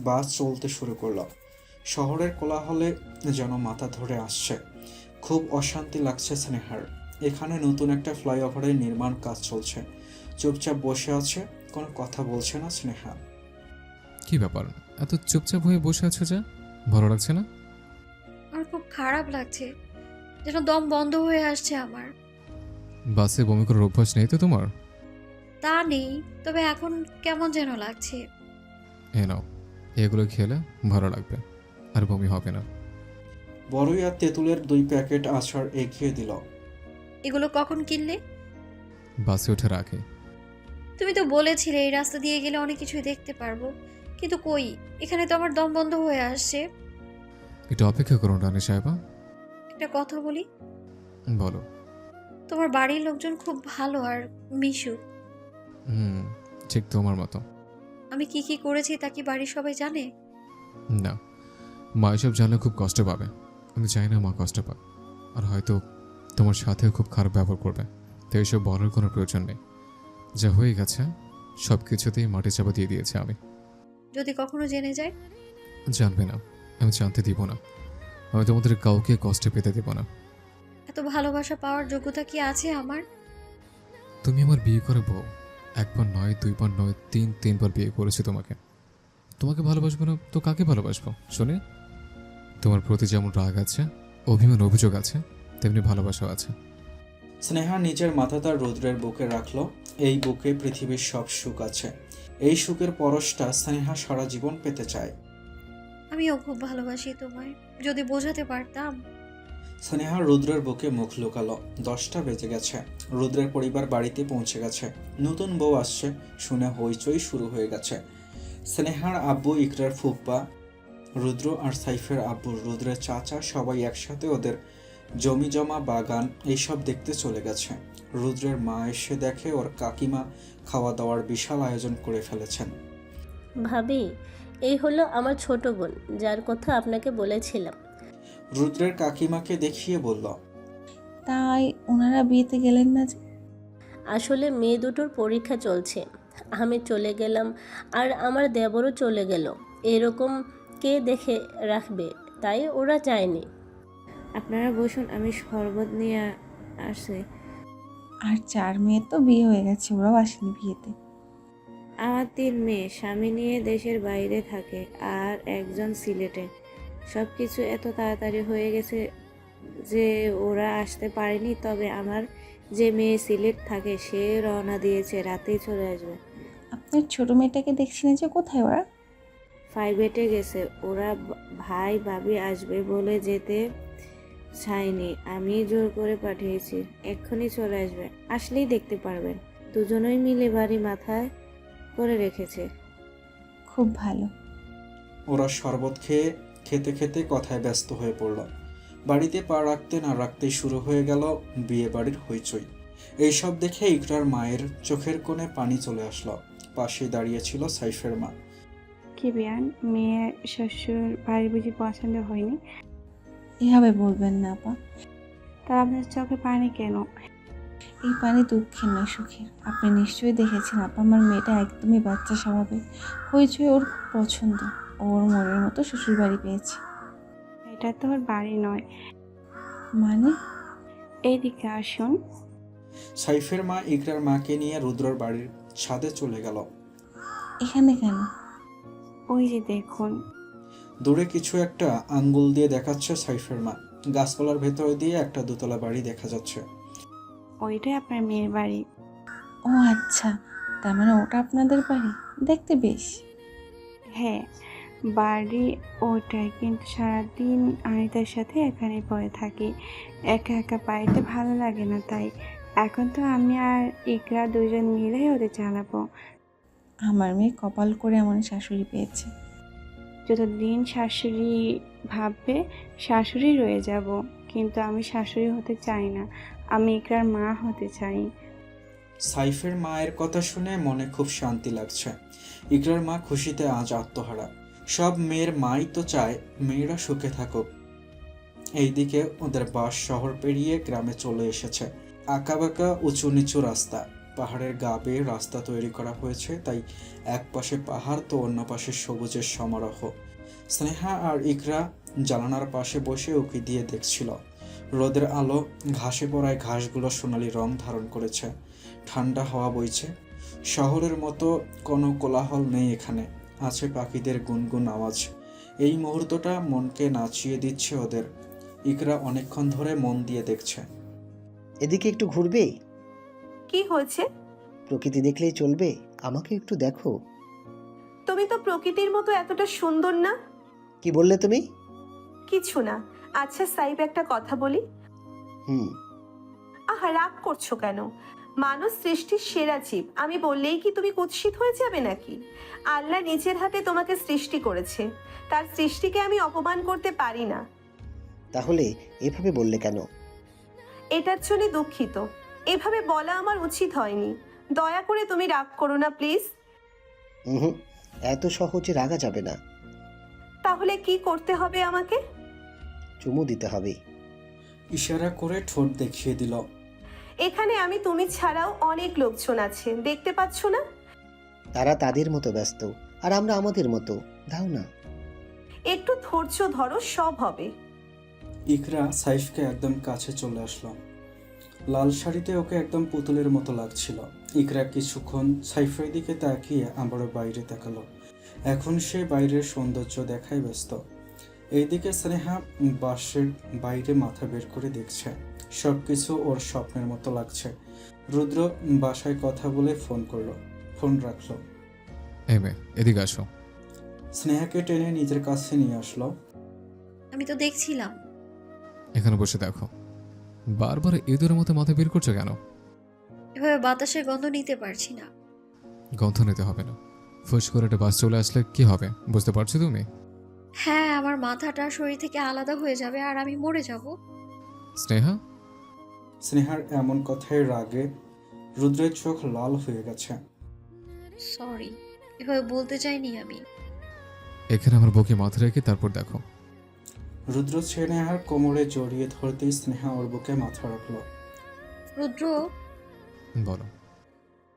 বাস চলতে শুরু করলো। শহরের কোলাহলে যেন মাথা ধরে আসছে। খুব অশান্তি লাগছে স্নেহার। এখানে নতুন একটা ফ্লাইওভারের নির্মাণ কাজ চলছে। চুপচাপ বসে আছে, কোনো কথা বলছে না স্নেহা। কি ব্যাপার, এত চুপচাপ হয়ে বসে আছো যে? ভালো লাগছে না? আমার খুব খারাপ লাগছে, যেন দম বন্ধ হয়ে আসছে আমার। বাসে বমি করার অভ্যাস নেই তো তোমার? তা নেই, তবে এখন কেমন যেন লাগছে। এ নাও, এগুলো খেলে ভালো লাগবে, আর বমি হবে না। বড়ই আর তেঁতুলের 2 প্যাকেট আচার এগিয়ে দিল। এগুলো কখন কিনলে? বাসে উঠে রাখে। তুমি তো বলেছিলে এই রাস্তা দিয়ে গেলে অনেক কিছুই দেখতে পারবো, কিন্তু কই, এখানে তো আমার দম বন্ধ হয়ে আসছে। একটু অপেক্ষা করুন রানী সাহেবা। একটা কথা বলি, বলো। তোমার বাড়ির লোকজন খুব ভালো আর মিশুক। হুম, ঠিক তোমার মতো। আমি কি কি করেছি তা কি বাড়ির সবাই জানে? না, মা এসব জানলে খুব কষ্ট পাবে। আমি চাই না মা কষ্ট পাক। আর হয়তো তোমার সাথেও খুব খারাপ ব্যবহার করবে। তো এসব বলার কোনো প্রয়োজন নেই। যা হয়ে গেছে সব কিছুতেই মাটি চাপা দিয়ে দিয়েছে আমি। যদি কখনো জেনে যায়? জানবে না, আমি জানতে দিব না। আমি তোমাদের কাউকে কষ্টে পেতে দেব না। এত ভালোবাসা পাওয়ার যোগ্যতা কি আছে আমার? তুমি আমার বিয়ে করে বউ। একবার নয়, দুইবার নয়, তিনবার বিয়ে করেছি তোমাকে। তোমাকে ভালোবাসবো না তো কাকে ভালোবাসবো শুনে? তোমার প্রতি যেমন রাগ আছে, অভিমান, অভিযোগ আছে, তেমনি ভালোবাসাও আছে। স্নেহা নিজের মাথা তার রুদ্রের বুকে রাখলো। এই বুকে পৃথিবীর সব সুখ আছে। এই সুখের পরশটা স্নেহা সারা জীবন পেতে চায়। আমিও খুব ভালোবাসি তোমায়, যদি বোঝাতে পারতাম। স্নেহা রুদ্রের বুকে মুখ লুকালো। 10টা বেজে গেছে। রুদ্রের পরিবার বাড়িতে পৌঁছে গেছে। নতুন বউ আসছে শুনে হইচই শুরু হয়ে গেছে। স্নেহার আব্বু, ইকরার ফুপ্পা, রুদ্র আর সাইফের আব্বু, রুদ্রের চাচা সবাই একসাথে ওদের জমি জমা বাগান এইসব দেখতে চলে গেছে। রুদ্রের মা এসে দেখে ওর কাকিমা খাওয়া দাওয়ার বিশাল আয়োজন করে ফেলেছেন। ভাবি, এই হলো আমার ছোট বোন, যার কথা আপনাকে বলেছিলাম। রুদ্রের কাকিমাকে দেখিয়ে বলল, তাই ওনারা বিয়েতে গেলেন না যে? আসলে মেয়ে দুটোর পরীক্ষা চলছে। আমি চলে গেলাম আর আমার দেবরও চলে গেল। এরকম কে দেখে রাখবে, তাই ওরা যায়নি। আপনারা বসুন, আমি শরবত নিয়ে আসছি। আর 4 মেয়ের তো বিয়ে হয়ে গেছে, ওরাও আসেনি বিয়েতে। আমার 3 মেয়ে স্বামী নিয়ে দেশের বাইরে থাকে, আর একজন সিলেটে। সব কিছু এত তাড়াতাড়ি হয়ে গেছে যে ওরা আসতে পারেনি। তবে আমার যে মেয়ে সিলেট থাকে সে রওনা দিয়েছে, রাতেই চলে আসবে। আপনার ছোট মেয়েটাকে দেখছি না যে, কোথায় ওরা? 5 গেছে। ওরা ভাই ভাবি আসবে বলে যেতে চাইনি, আমি জোর করে পাঠিয়েছি। এক্ষুনি চলে আসবে, আসলেই দেখতে পারবেন। দুজনেই মিলে বাড়ি মাথায় করে রেখেছে। খুব ভালো। ওরা শরবত খেয়ে খেতে খেতে কথায় ব্যস্ত হয়ে পড়ল। বাড়িতে পা রাখতে না রাখতেই শুরু হয়ে গেল বিয়ে বাড়ির হইচই। এইসব দেখে ইকরার মায়ের চোখের কোণে পানি চলে আসলো। পাশেই দাঁড়িয়েছিল সাইফের মা। কি বিয়ান, মেয়ে শ্বশুর বাড়ি বুঝি পছন্দ হয়নি? এভাবে বলবেন না আপা। তার আপনার চোখে পানি কেন? এই পানি দুঃখের নয়, সুখের। আপনি নিশ্চয়ই দেখেছেন আপা, আমার মেয়েটা একদমই বাচ্চা স্বভাবের। হইচই ওর খুব পছন্দ। ওর মনের মতো শ্বশুর বাড়ি পেয়েছে। এটা তো ওর বাড়ি নয়। মানে? এইদিকে আসুন। সাইফের মা ইকরার মাকে নিয়ে রুদ্রর বাড়ির ছাদে চলে গেল। এখানে কেন? ওই যে দেখুন। দূরে কিছু একটা আঙ্গুল দিয়ে দেখাচ্ছে সাইফের মা। গাছপালার ভেতর দিয়ে একটা দোতলা বাড়ি দেখা যাচ্ছে। ওইটাই আপনার মেয়ের বাড়ি। ও আচ্ছা, তার মানে ওটা আপনাদের বাড়ি। দেখতে বেশ। হ্যাঁ, বাড়ি ওটাই, কিন্তু সারাদিন আনিতার সাথে এখানে পড়ে থাকি। একা একা বাড়িতে ভালো লাগে না, তাই এখন তো আমি আর ইকরা দুজন মিলে ওদের চালাবো। আমার মেয়ে কপাল করে এমন শাশুড়ি পেয়েছে। যতদিন শাশুড়ি ভাববে শাশুড়ি রয়ে যাব, কিন্তু আমি শাশুড়ি হতে চাই না, আমি ইকরার মা হতে চাই। সাইফের মায়ের কথা শুনে মনে খুব শান্তি লাগছে। ইকরার মা খুশিতে আজ আত্মহারা। সব মেয়ের মাই তো চায় মেয়েরা সুখে থাকুক। এইদিকে ওদের বাস শহর পেরিয়ে গ্রামে চলে এসেছে। আঁকাবাঁকা উঁচু নিচু রাস্তা, পাহাড়ের গা বেয়ে রাস্তা তৈরি করা হয়েছে, তাই এক পাশে পাহাড় তো অন্য পাশে সবুজের সমারোহ। স্নেহা আর ইকরা জানালার পাশে বসে উঁকি দিয়ে দেখছিল। রোদের আলো ঘাসে পড়ায় ঘাসগুলো সোনালি রং ধারণ করেছে। ঠান্ডা হাওয়া বইছে। শহরের মতো কোনো কোলাহল নেই এখানে, আছে পাখিদের গুনগুন আওয়াজ। এই মুহূর্তটা মনকে নাচিয়ে দিচ্ছে ওদের। ইকরা অনেকক্ষণ ধরে মন দিয়ে দেখছে। এদিকে একটু ঘুরবে? কি হয়েছে? প্রকৃতি দেখলেই চলবে, আমাকে একটু দেখো। তুমি তো প্রকৃতির মতো এতটা সুন্দর না। কি বললে তুমি? কিছু না। আচ্ছা সাইব, একটা কথা বলি। হুম। আহা, রাগ করছো কেন? মানুষ সৃষ্টির সেরা জীব, আমি বললেই কি তুমি কুৎসিত হয়ে যাবে নাকি? আল্লাহ নিজের হাতে তোমাকে সৃষ্টি করেছে, তার সৃষ্টিকে আমি অপমান করতে পারি না। তাহলে এভাবে বললে কেন? এটার জন্য দুঃখিত। এভাবে বলা আমার উচিত হয়নি। দয়া করে তুমি রাগ করো না প্লিজ। হুম, এত সহজে রাগা যাবে না। তাহলে কি করতে হবে আমাকে? চুমু দিতে হবে। ইশারা করে ঠোঁট দেখিয়ে দিল। এখানে আমি তুমি ছাড়াও অনেক লোকজন আছে, দেখতে পাচ্ছ না? তারা তাদের মতো ব্যস্ত, আর আমরা আমাদের মতো। দাও না। একটু ধৈর্য ধরো, সব হবে। ইকরা সাইফকে একদম কাছে চলে আসলো। লাল শাড়িতে ওকে একদম পুতুলের মতো লাগছিল। ইকরা কিছুক্ষণ সাইফের দিকে তাকিয়ে আবারও বাইরে তাকালো। এখন সে বাইরের সৌন্দর্য দেখায় ব্যস্ত। এইদিকে স্নেহা বাসের বাইরে মাথা বের করে দেখছে। সবকিছু ওর স্বপ্নের মতো লাগছে। রুদ্র বাসায় কথা বলে ফোন রাখলো। এই মেয়ে, এদিকে আসো। স্নেহাকে টেনে নিজের কাছে নিয়ে আসলো। আমি তো দেখছিলাম। এখানে বসে দেখো। বারবার ইঁদুরের মতো মাথা বের করছো কেন? এভাবে বাতাসের গন্ধ নিতে পারছি না। গন্ধ নিতে হবে না। ফুস করে একটা বাস চলে আসলে কি হবে বুঝতে পারছো তুমি? হ্যাঁ, আমার মাথাটা শরীর থেকে আলাদা হয়ে যাবে আর আমি মরে যাব। স্নেহা, স্নেহার এমন কথায় রাগে রুদ্রের চোখ লাল হয়ে গেছে। সরি, এভাবে বলতে চাইনি আমি। এখানে আমার বুকে মাথা রেখে তারপর দেখো। রুদ্র স্নেহার কোমরে জড়িয়ে ধরতেই স্নেহা ওর বুকে মাথা রাখলো। রুদ্র, বলো।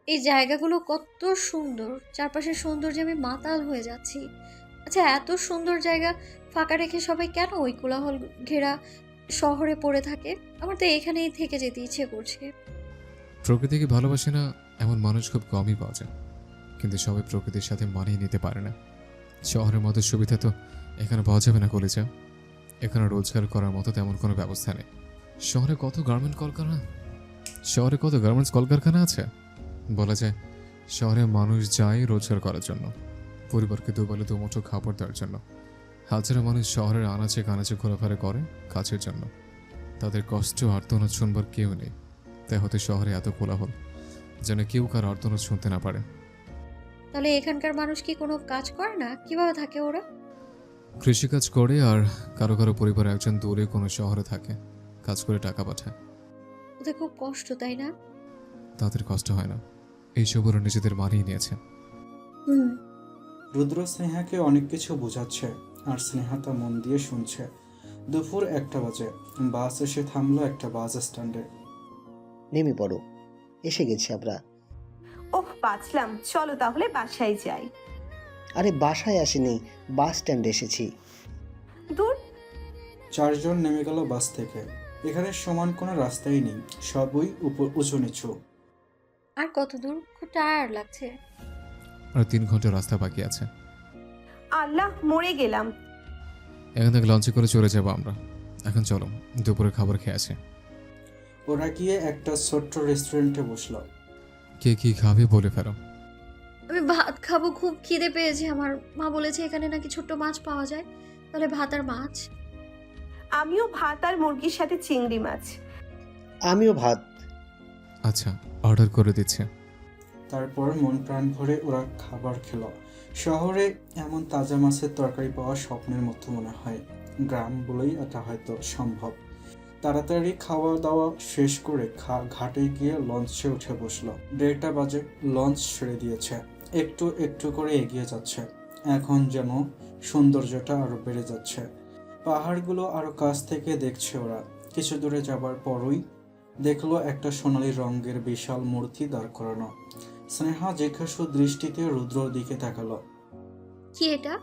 এই জায়গাগুলো কত সুন্দর, চারপাশের সৌন্দর্যে আমি মাতাল হয়ে যাচ্ছি। আচ্ছা, এত সুন্দর জায়গা ফাঁকা রেখে সবাই কেন ওই কোলাহল ঘেরা শহরে পড়ে থাকে? আমার তো এখানেই থেকে যেতে ইচ্ছে করছে। প্রকৃতিকে ভালোবাসে না এমন মানুষ খুব কমই পাওয়া যায়, কিন্তু সবাই প্রকৃতির সাথে মানিয়ে নিতে পারে না। শহরের মতো সুবিধা তো এখানে পাওয়া যাবে না কলেজে। এখানে রোজগার করার মতো তেমন কোনো ব্যবস্থা নেই। শহরে কত গার্মেন্টস কলকারখানা আছে। বলা যায় শহরে মানুষ যায় রোজগার করার জন্য, পরিবারকে দুবেলা দুমুঠো খাবার দেওয়ার জন্য। হাজারো মানুষ শহরের আনাচে কানাচে ঘোরাফেরা করে কাজের জন্য। তাদের কষ্ট আর্তনাদ শুনবার কেউ নেই, তাই হয়তো শহরে এত কোলাহল যেন কেউ কার আর্তনাদ শুনতে না পারে। তাহলে এখানকার মানুষ কি কোনো কাজ করে না? কিভাবে থাকে ওরা? কৃষিকাজ করে, আর কারো কারো পরিবার একজন দূরে কোনো শহরে থাকে, কাজ করে টাকা পাঠায়। ওদের খুব কষ্ট, তাই না? তাদের কষ্ট হয় না, এইসব ওরা নিজেদের মানিয়ে নিয়েছে। হুম। রুদ্র স্নেহাকে অনেক কিছু বোঝাচ্ছে, আর স্নেহা তা মন দিয়ে শুনছে। দুপুর 1টা বাজে। বাস এসে থামলো একটা বাস স্ট্যান্ডে। নেমে পড়ো, এসে গেছি আমরা। ওহ, বাঁচলাম। চলো তাহলে বাসায় যাই। আরে বাসায় আসিনি, বাস স্ট্যান্ডে এসেছি। দূর। 4 জন নেমে গেল বাস থেকে। এখানে সমান কোনো রাস্তাই নেই, সবই উঁচু নিচু। আর কত দূর? খুব টায়ার্ড লাগছে। আর 3 ঘন্টা রাস্তা বাকি আছে। আল্লাহ, মরে গেলাম। এখান থেকে লঞ্চে করে চলে যাবো আমরা। এখন চলো, দুপুরে খাবার খেয়ে আসি। ওরা গিয়ে একটা ছোট্ট রেস্টুরেন্টে বসলো। কে কি খাবে বলে ফেলো। আমি ভাত খাবো, খুব খিদে পেয়েছে আমার। মা বলেছে এখানে নাকি ছোট্ট মাছ পাওয়া যায়। তাহলে ভাত আর মাছ। আমিও ভাত আর মুরগির সাথে চিংড়ি মাছ। আমিও ভাত। আচ্ছা, অর্ডার করে দিচ্ছে। তারপর মন প্রাণ ভরে ওরা খাবার খেলো। শহরে এমন তাজা মাছের তরকারি পাওয়া স্বপ্নের মতো মনে হয়। গ্রাম বলেই এটা হয়তো সম্ভব। তাড়াতাড়ি খাওয়া দাওয়া শেষ করে ঘাটে গিয়ে লঞ্চে উঠে বসলো। 1:30 বাজে। লঞ্চ ছেড়ে দিয়েছে, একটু একটু করে এগিয়ে যাচ্ছে। এখন যেন সৌন্দর্যটা আরো বেড়ে যাচ্ছে। পাহাড়গুলো আরো কাছ থেকে দেখছে ওরা। কিছু দূরে যাবার পরই দেখলো একটা সোনালী রঙের বিশাল মূর্তি দাঁড় করানো। স্নেহা জিজ্ঞাসু দৃষ্টিতে রুদ্রর দিকে তাকালো। কি এটা?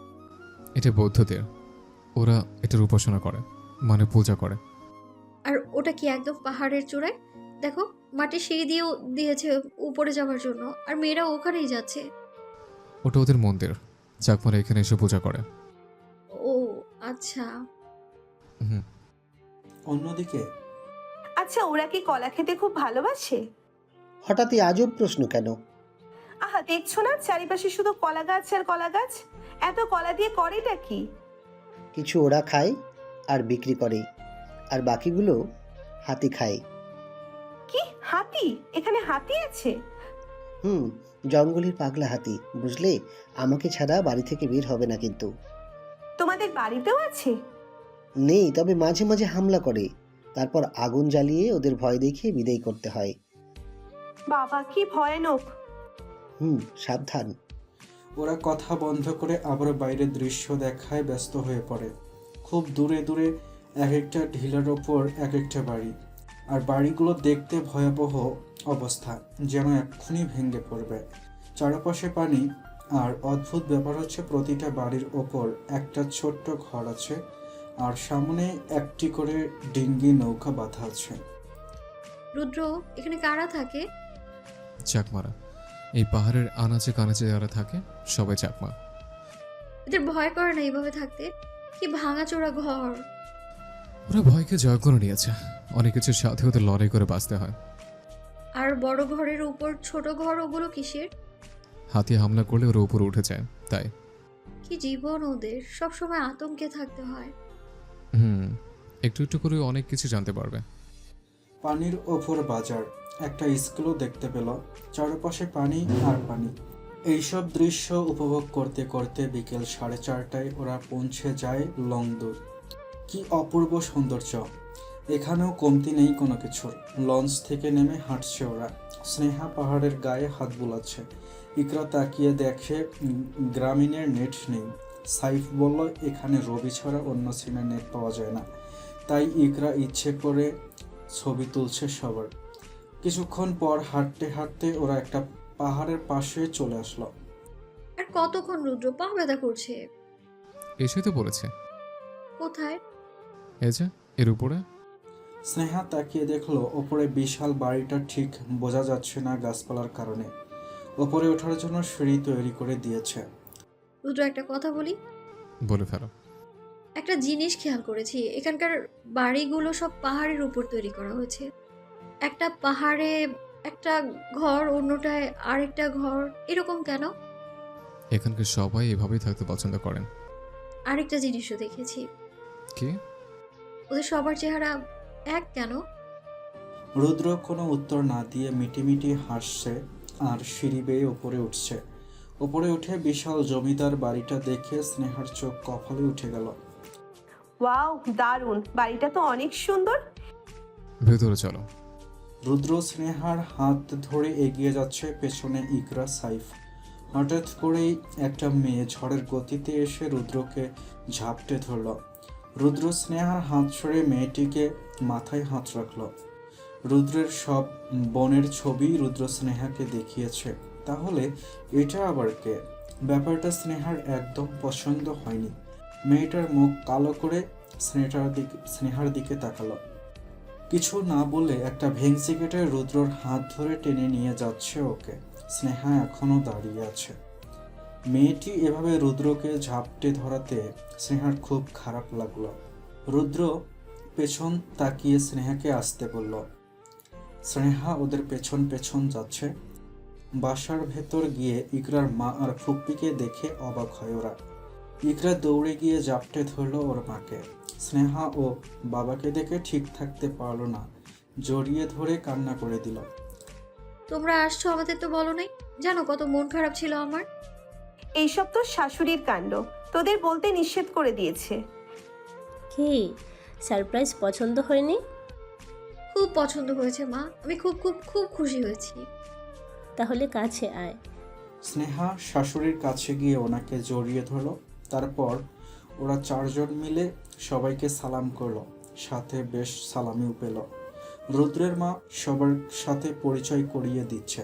এটা বৌদ্ধদের, ওরা এটার উপাসনা করে, মানে পূজা করে। আর ওটা কি একদম পাহাড়ের চূড়ায়? দেখো, মাটির সিঁড়ি দিয়েও দিয়েছে উপরে যাওয়ার জন্য, আর মেয়েরা ওখানেই যাচ্ছে। ওটা ওদের মন্দির, চাকমারা এখানে এসে পূজা করে। ও আচ্ছা। হুম। অন্যদিকে আচ্ছা, ওরা কি কলা খেতে খুব ভালোবাসে? হঠাৎই আজব প্রশ্ন কেন? আহা, দেখছো না চারিপাশে শুধু কলা গাছ আর কলা গাছ? এত কলা দিয়ে করেটা কি? কিছু ওরা খায় আর বিক্রি করে, আর বাকিগুলো হাতি খায়। কি হাতি? এখানে হাতি আছে? জঙ্গলের পাগলা হাতি, বুঝলে? আমাকে ছাড়া বাড়ি থেকে বের হবে না কিন্তু। তোমাদের বাড়িতেও আছে? নেই, তবে মাঝে মাঝে হামলা করে, তারপর আগুন জ্বালিয়ে ওদের ভয় দেখিয়ে বিদায় করতে হয়। বাবা, কি ভয়ানক! সাবধান। ওরা কথা বন্ধ করে আবার বাইরের দৃশ্য দেখায় ব্যস্ত হয়ে পড়ে। খুব দূরে দূরে এক একটা ঢিলার ওপর এক একটা বাড়ি, আর বাড়িগুলো দেখতে ভয়াবহ অবস্থা, যেন এক্ষুনি ভেঙে পড়বে। চারপাশে পানি, আর অদ্ভুত ব্যাপার হচ্ছে প্রতিটা বাড়ির ওপর একটা ছোট্ট ঘর আছে, আর সামনে একটি করে ডিঙ্গি নৌকা বাঁধা আছে। রুদ্র, এখানে কারা থাকে? চাকমারা। এই পাহাড়ের আনাচে কানাচে যারা থাকে সবাই চাকমা। এদের ভয় করে না এইভাবে থাকতে? কি ভাঙাচোরা ঘর! ওরা ভয়কে জয় করে নিয়েছে, অনেক কিছুর সাথে ওদের লড়াই করে বাঁচতে হয়। আর বড় ঘরের উপর ছোট ঘর, ওগুলো কিসের? হাতি হামলা করলে ওরা উপরে উঠে যায়, তাই। কি জীবন ওদের, সবসময় আতঙ্কে থাকতে হয়। একটু একটু করে অনেক কিছু জানতে পারবে। পানির ওপর বাজার, একটা স্কুলও দেখতে পেল। চারপাশে পানি আর পানি। এইসব দৃশ্য উপভোগ করতে করতে বিকেল 4:30টায় ওরা পৌঁছে যায় লংদুর। কি অপূর্ব সৌন্দর্য! এখানেও কমতি নেই কোনো কিছুর। লঞ্চ থেকে নেমে হাঁটছে ওরা। স্নেহা পাহাড়ের গায়ে হাত বুলাচ্ছে। ইকরা তাকিয়ে দেখে গ্রামীণের নেট নেই। সাইফ বলল এখানে রবি ছাড়া অন্য সিমের নেট পাওয়া যায় না, তাই ইকরা ইচ্ছে করে ছবি তুলছে সবার। কিছুক্ষণ পর হাঁটতে হাঁটতে ওরা একটা পাহাড়ের পাশে চলে আসলো। আর কতক্ষণ রুদ্র, পা ব্যথা করছে। এসে তো পড়েছে। কোথায়? এই যে এর উপরে। স্নেহা তাকিয়ে দেখলো ওপরে বিশাল বাড়িটা ঠিক বোঝা যাচ্ছে না গাছপালার কারণে। ওপরে ওঠার জন্য সিঁড়ি তৈরি করে দিয়েছে। রুদ্র, একটা কথা বলি। বলে ফেলো। একটা জিনিস খেয়াল করেছি, এখানকার বাড়িগুলো সব পাহাড়ের উপর তৈরি করা হয়েছে। একটা পাহাড়ে একটা ঘর, অন্যটায় আরেকটা ঘর, এরকম কেন? এখানকার সবাই এভাবেই থাকতে পছন্দ করেন। আরেকটা জিনিসও দেখেছি, কি? ওদের সবার চেহারা এক কেন? রুদ্র কোনো উত্তর না দিয়ে মিটিমিটি হাসছে আর সিঁড়ি বেয়ে ওপরে উঠছে। ওপরে উঠে বিশাল জমিদার বাড়িটা দেখে স্নেহার চোখ কপালে উঠে গেল। ওয়াও, দারুণ! বাড়িটা তো অনেক সুন্দর। ভেতরে চলো। রুদ্র স্নেহার হাত ধরে এগিয়ে যাচ্ছে, পেছনে ইকরা, সাইফ। হঠাৎ করেই একটা মেয়ে ঝড়ের গতিতে এসে রুদ্রকে ঝাপটে ধরল। রুদ্র স্নেহার হাত সরে মেয়েটিকে মাথায় হাত রাখল। রুদ্রের সব বোনের ছবি রুদ্র স্নেহাকে দেখিয়েছে। তাহলে এটা আবার কে? ব্যাপারটা স্নেহার একদম পছন্দ হয়নি। মেয়েটার মুখ কালো করে স্নেহার দিকে তাকালো। কিছু না বলে একটা ভেংচি কেটে রুদ্রর হাত ধরে টেনে নিয়ে যাচ্ছে ওকে। স্নেহা এখনো দাঁড়িয়ে আছে। মেয়েটি এভাবে রুদ্রকে ঝাপটে ধরাতে স্নেহার খুব খারাপ লাগলো। রুদ্র পেছন তাকিয়ে স্নেহাকে আসতে বলল। স্নেহা ওদের পেছন পেছন যাচ্ছে। বাসার ভেতর গিয়ে ইকরার মা আর ফুপ্পিকে দেখে অবাক হয় ওরা। ইকরা দৌড়ে গিয়ে জাপটে ধরলো ওর মাকে। স্নেহা ও বাবাকে দেখে ঠিক থাকতে পারলো না, জড়িয়ে ধরে কান্না করে দিল। তোমরা আসছো, আমাদের তো বলো নাই। জানো কত মন খারাপ ছিল আমার। এইসব তো শাশুড়ির কাণ্ড, তোদের বলতে নিষেধ করে দিয়েছে। কি সারপ্রাইজ পছন্দ হয়নি? খুব পছন্দ হয়েছে মা, আমি খুব খুব খুব খুশি হয়েছি। তাহলে কাছে আয়। স্নেহা শাশুড়ির কাছে গিয়ে ওনাকে জড়িয়ে ধরলো। তারপর ওরা চারজন মিলে সবাইকে সালাম করলো, সাথে বেশ সালামিও পেল। রুদ্রের মা সবার সাথে পরিচয় করিয়ে দিচ্ছে।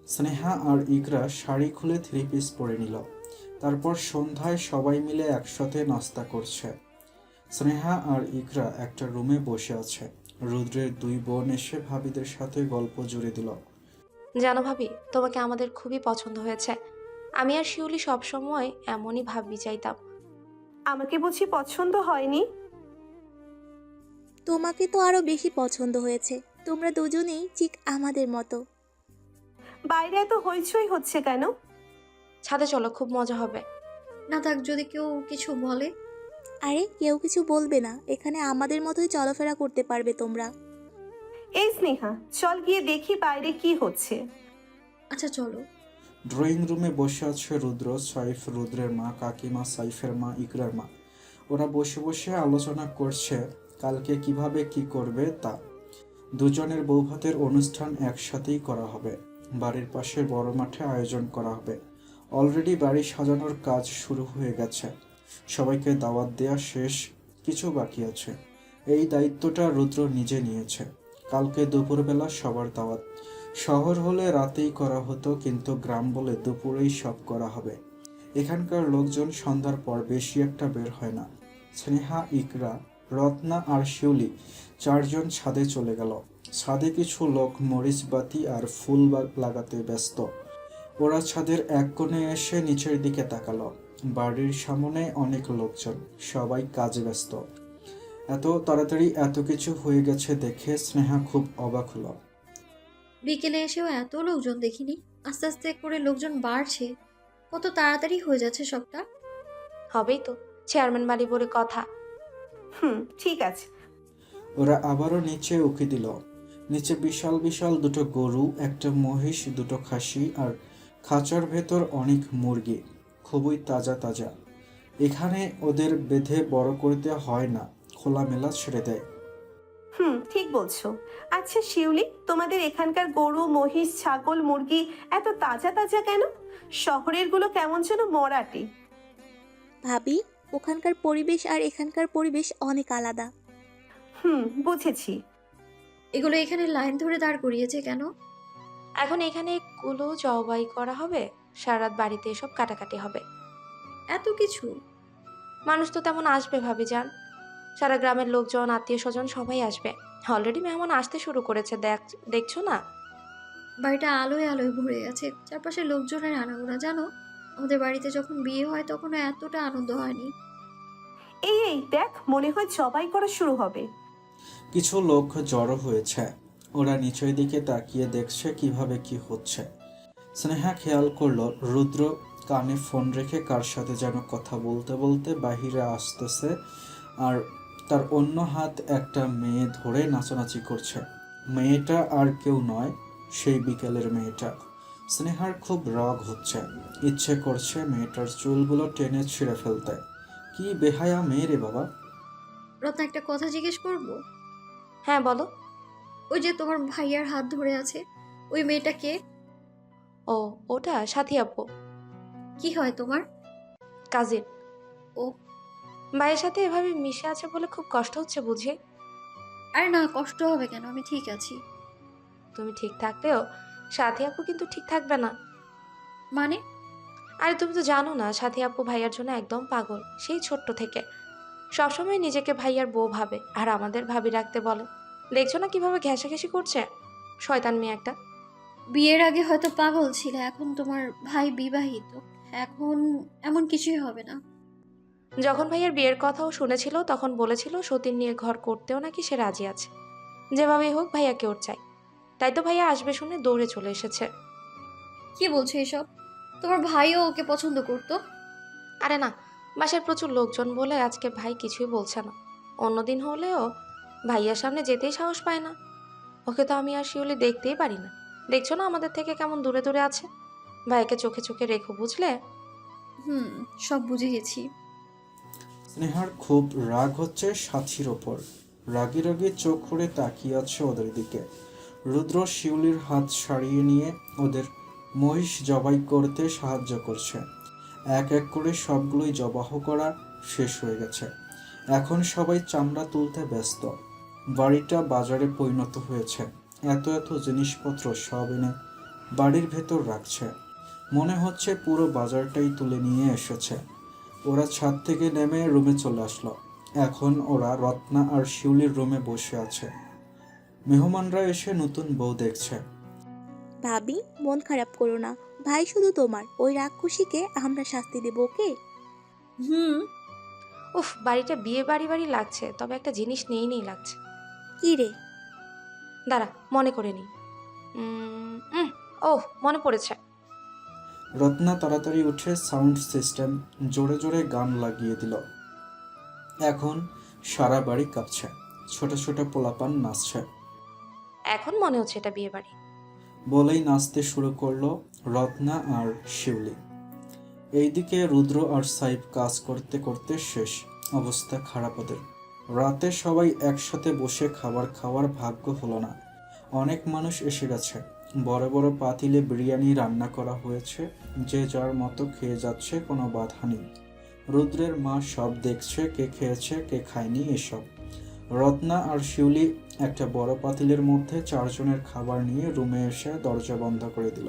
স্নেহা আর ইকরা শাড়ি খুলে 3 পিস পরে নিল। তারপর সন্ধ্যায় সবাই মিলে একসাথে নাস্তা করছে। স্নেহা আর ইকরা একটা রুমে বসে আছে। রুদ্রের 2 বোন এসে ভাবিদের সাথে গল্প জুড়ে দিল। জানো ভাবি, তোমাকে আমাদের খুবই পছন্দ হয়েছে। আমি আর শিউলি সবসময় এমনই ভাবি চাইতাম। আমাকে বুঝি পছন্দ হয়নি? তোমাকে তো আরো বেশি পছন্দ হয়েছে। তোমরা দুজনেই ঠিক আমাদের মতো। বাইরে এত হইচই হচ্ছে কেন? ছাদে চলো, খুব মজা হবে। না থাক, যদি কেউ কিছু বলে। আরে কেউ কিছু বলবে না, এখানে আমাদের মতোই চলাফেরা করতে পারবে তোমরা। এই স্নেহা, চল গিয়ে দেখি বাইরে কি হচ্ছে। আচ্ছা চলো। ড্রয়িং রুমে বসে আছে রুদ্র, সাইফ, রুদ্রের মা, কাকিমা, সাইফের মা, ইকরার মা। ওরা বসে বসে আলোচনা করছে কালকে কিভাবে কি করবে তা। দুজনের বৌভাতের অনুষ্ঠান একসাথেই করা হবে। বাড়ির পাশের বড় মাঠে আয়োজন করা হবে। অলরেডি বাড়ি সাজানোর কাজ শুরু হয়ে গেছে। সবাইকে দাওয়াত দেওয়া শেষ, কিছু বাকি আছে। এই দায়িত্বটা রুদ্র নিজে নিয়েছে। কালকে দুপুরবেলা সবার দাওয়াত। শহর হলে রাতেই করা হতো, কিন্তু গ্রাম বলে দুপুরেই সব করা হবে। এখানকার লোকজন সন্ধ্যার পর বেশি একটা বের হয় না। স্নেহা, ইকরা, রত্না আর শিউলি 4 জন ছাদে চলে গেল। ছাদে কিছু লোক মরিচবাতি আর ফুল লাগাতে ব্যস্ত। ওরা ছাদের এক কোণে এসে নিচের দিকে তাকালো। বাড়ির সামনে অনেক লোকজন, সবাই কাজে ব্যস্ত। এত তাড়াতাড়ি এত কিছু হয়ে গেছে দেখে স্নেহা খুব অবাক হলো। বিকেলে এসেও এত লোকজন দেখিনি। আস্তে আস্তে করে লোকজন বাড়ছে। কত তাড়াতাড়ি হয়ে যাচ্ছে সবটা। হবেই তো, চেয়ারম্যান বাড়ি বলে কথা। ঠিক আছে। ওরা আবারও নিচে উকি দিল। নিচে বিশাল বিশাল 2টো গরু, একটা মহিষ, 2টো খাসি আর খাঁচার ভেতর অনেক মুরগি, খুবই তাজা তাজা। এখানে ওদের বেঁধে বড় করতে হয় না, খোলামেলা ছেড়ে দেয়। ঠিক বলছো। আচ্ছা শিউলি, তোমাদের এখানকার গরু, মহিষ, ছাগল, মুরগি এত তাজা তাজা কেন? শহরের গুলো কেমন যেন মরাটে। ভাবি, ওখানকার পরিবেশ আর এখানকার পরিবেশ অনেক আলাদা। বুঝেছি। এগুলো এখানে লাইন ধরে দাঁড় করিয়েছে কেন? এখন এখানে গুলো জবাই করা হবে, সারা রাত বাড়িতে এসব কাটাকাটি হবে। এত কিছু? মানুষ তো তেমন আসবে ভাবি যান। সারা গ্রামের লোকজন, আত্মীয় স্বজন সবাই আসবে। অলরেডি মেহমান আসতে শুরু করেছে, দেখছো না? বাড়িটা আলোয় আলোয় ভরে গেছে। চারপাশে লোকজনের আনাগোনা। জানো, আমাদের বাড়িতে যখন বিয়ে হয় তখনও এতটা আনন্দ হয়নি। এই দেখ, মনে হয় জবাই করা শুরু হবে। কিছু লোক জড়ো হয়েছে। ওরা নিচের দিকে তাকিয়ে দেখছে কিভাবে কি হচ্ছে। স্নেহা খেয়াল করলো রুদ্র কানে ফোন রেখে কার সাথে যেন কথা বলতে বলতে বাহিরে আসতেছে, আর তার অন্য হাত একটা মেয়ে ধরে নাচানাচি করছে। মেয়েটা আর কেউ নয়, সেই বিকেলের মেয়েটা। স্নেহার খুব রাগ হচ্ছে, ইচ্ছে করছে মেয়েটার চুলগুলো টেনে ছিঁড়ে ফেলতে। কি বেহায়া মেয়ে রে বাবা। রত্না, একটা কথা জিজ্ঞেস করব? হ্যাঁ বলো। ওই যে তোমার ভাইয়ার হাত ধরে আছে, ওই মেয়েটা কে? ও, ওটা সাথী আপু। কি হয় তোমার? কাজিন। ও। ভাইয়ের সাথে এভাবে মিশে আছে বলে খুব কষ্ট হচ্ছে বুঝি? আরে না, কষ্ট হবে কেন? আমি ঠিক আছি। তুমি ঠিক থাকলেও সাথী আপু কিন্তু ঠিক থাকবে না। মানে? আরে তুমি তো জানো না, সাথী আপু ভাইয়ার জন্য একদম পাগল, সেই ছোট্ট থেকে। সবসময় নিজেকে ভাইয়ার বউ ভাবে আর আমাদের ভাবি রাখতে বলে। দেখছো না কিভাবে ঘেঁষাঘেঁষি করছে? শয়তান মেয়ে একটা। বিয়ের আগে হয়তো পাগল ছিল, এখন তোমার ভাই বিবাহিত, এখন এমন কিছুই হবে না। যখন ভাইয়ার বিয়ের কথাও শুনেছিল তখন বলেছিল সতীন নিয়ে ঘর করতেও নাকি সে রাজি আছে। যেভাবেই হোক ভাইয়াকে ওর চাই। তাই তো ভাইয়া আসবে শুনে দৌড়ে চলে এসেছে। কি বলছো এসব? তোমার ভাইও ওকে পছন্দ করতো? আরে না, বাসায় প্রচুর লোকজন বলে আজকে ভাই কিছুই বলছে না। অন্যদিন হলেও ভাইয়ার সামনে যেতেই সাহস পায় না। ওকে তো আমি আর শিউলি দেখতেই পারি না। দেখছো না আমাদের থেকে কেমন দূরে দূরে আছে। ভাইকে চোখে চোখে রেখো, বুঝলে? সব বুঝে গেছি। স্নেহার খুব রাগ হচ্ছে সাথীর ওপর। রাগে রাগে চোখ করে তাকিয়ে আছে ওদের দিকে। রুদ্র শিউলির হাত সারিয়ে নিয়ে ওদের মহিষ জবাই করতে সাহায্য করছে। এক এক করে সবগুলোই জবাহ করা শেষ হয়ে গেছে। এখন সবাই চামড়া তুলতে ব্যস্ত। বাড়িটা বাজারে পরিণত হয়েছে। এত এত জিনিসপত্র সব এনে বাড়ির ভেতর রাখছে। মনে হচ্ছে পুরো বাজারটাই তুলে নিয়ে এসেছে। ওরা ছাদ থেকে নেমে রুমে চলে আসলো। এখন ওরা রত্না আর শিউলির রুমে বসে আছে। মেহমানরা এসে নতুন বউ দেখছে। ভাবি, মন খারাপ করো না। ভাই শুধু তোমার, ওই রাক্ষসীকে আমরা শাস্তি দেব, ওকে? হুম। উফ, বাড়িটা বিয়ে বাড়ি বাড়ি লাগছে, তবে একটা জিনিস নেই লাগছে। কি রে? দাঁড়া, মনে করে নি। ওহ, মনে পড়েছে। রত্না তাড়াতাড়ি উঠে সাউন্ড সিস্টেম জোরে জোরে গান লাগিয়ে দিল। এখন সারা বাড়ি কাঁপছে। ছোট ছোট পোলাপান নাচছে। এখন মনে হচ্ছে এটা বিয়ে বাড়ি। বলেই নাচতে শুরু করলো রত্না আর শিউলি। এইদিকে রুদ্র আর সাইফ কাজ করতে করতে শেষ। অবস্থা খারাপ ওদের। রাতে সবাই একসাথে বসে খাবার খাওয়ার ভাগ্য হলো না। অনেক মানুষ এসে গেছে। বড় বড় পাতিলে বিরিয়ানি রান্না করা হয়েছে। যে যার মতো খেয়ে যাচ্ছে, কোনো বাধা নেই। রুদ্রের মা সব দেখছে, কে খেয়েছে কে খায়নি এসব। রত্না আর শিউলি একটা বড় পাতিলের মধ্যে 4 জনের খাবার নিয়ে রুমে এসে দরজা বন্ধ করে দিল।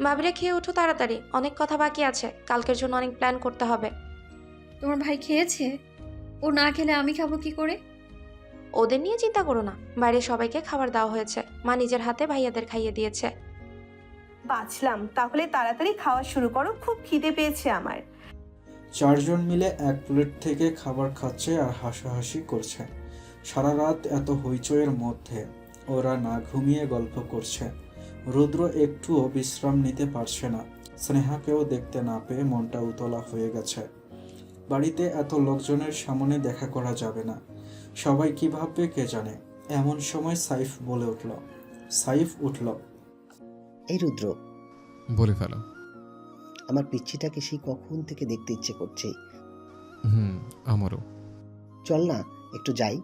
ভাবিরে খেয়ে ওঠো তাড়াতাড়ি, অনেক কথা বাকি আছে, কালকের জন্য অনেক প্ল্যান করতে হবে। তোমার ভাই খেয়েছে? ও না খেলে আমি খাবো কি করে? ওদের নিয়ে চিন্তা করো না, বাইরে সবাইকে খাবার দেওয়া হয়েছে। মা নিজের হাতে ভাইয়াদের খাইয়ে দিয়েছে। বাঁচলাম। তাহলে তাড়াতাড়ি খাওয়া শুরু করো, খুব খিদে পেয়েছে আমার। 4 জন মিলে এক প্লেট থেকে খাবার খাচ্ছে আর হাসাহাসি করছে। সারা রাত এত হইচইয়ের মধ্যে ওরা না ঘুমিয়ে গল্প করছে। রুদ্র একটুও বিশ্রাম নিতে পারছে না। স্নেহাকেও দেখতে না পেয়ে মনটা উতলা হয়ে গেছে। বাড়িতে এত লোকজনের সামনে দেখা করা যাবে না। সবাই কি ভাববে কে জানে। এমন সময় সাইফ বলে উঠল। এই রুদ্র, বলে ফেলো। আমার পিচ্ছিটাকে সেই কখন থেকে দেখতে ইচ্ছে করছে। আমারও। চল না একটু যাই।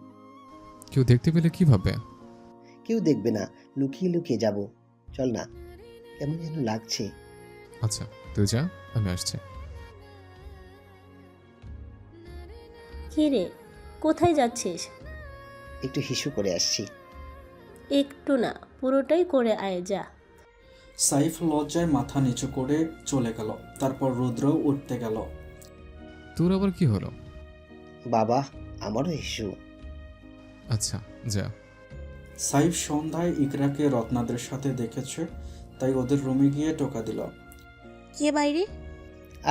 কেউ দেখতে পেলে কি ভাববে? কেউ দেখবে না, লুকিয়ে লুকিয়ে যাব। চল না, কেমন যেন লাগছে। আচ্ছা, তুই যা, আমি আসছি। কি রে, কোথায় যাচ্ছিস? একটু হিসু করে আসছি। একটু না, পুরোটাই করে আয়, যা। সাইফ লজ্জায় মাথা নিচু করে চলে গেল। তারপর রুদ্র উঠতে গেল। তোর আবার কি হলো? বাবা, আমারও হিসু। আচ্ছা, যা। সাইফ সন্ধ্যায় ইকরাকে রত্নাদের সাথে দেখেছে, তাই ওদের রুমে গিয়ে টোকা দিল। কে বাইরে?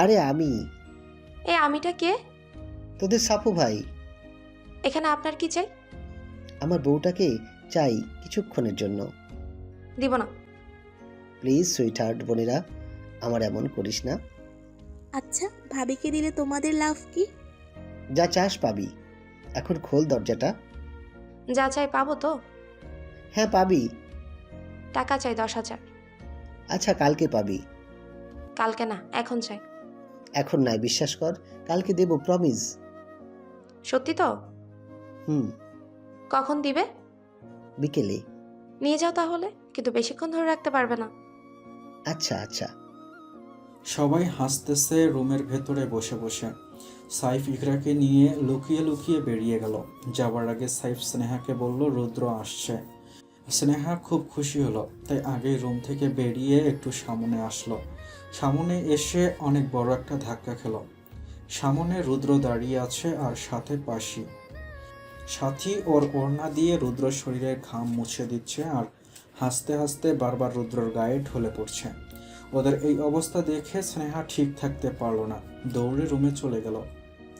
আরে আমি, এ আমিটা কে? তোদের সাপু ভাই। এখানে আপনার কি চাই? আমার বউটাকে চাই কিছুক্ষণের জন্য। দিব না। প্লিজ সুইটহার্ট বোনেরা, আমার এমন করিস না। আচ্ছা, ভাবিকে দিলে তোমাদের লাভ কি? যা চাস পাবি। এখন খোল দরজাটা। যা চাই পাবো তো? হ্যাঁ পাবি। টাকা চাই 10,000। আচ্ছা, কালকে পাবি। কালকে না, এখন চাই। এখন নাই, বিশ্বাস কর, কালকে দেব, প্রমিস। সত্যি তো? কখন দিবে? বিকেলে। নিয়ে যাও তাহলে, কিন্তু বেশিক্ষণ ধরে রাখতে পারবে না। আচ্ছা আচ্ছা। সবাই হাসতেছে রুমের ভেতরে বসে বসে। সাইফ ইকরাকে নিয়ে লুকিয়ে লুকিয়ে বেরিয়ে গেল। যাবার আগে সাইফ স্নেহাকে বলল রুদ্র আসছে। স্নেহা খুব খুশি হলো, তাই আগেই রুম থেকে বেরিয়ে একটু সামনে আসলো। সামনে এসে অনেক বড় একটা ধাক্কা খেলো। সামনে রুদ্র দাঁড়িয়ে আছে আর সাথে পাশি। সাথী ওর ওড়না দিয়ে রুদ্র শরীরের ঘাম মুছে দিচ্ছে আর হাসতে হাসতে বারবার রুদ্রর গায়ে ঢলে পড়ছে। ওদের এই অবস্থা দেখে স্নেহা ঠিক থাকতে পারল না, দৌড়ে রুমে চলে গেল।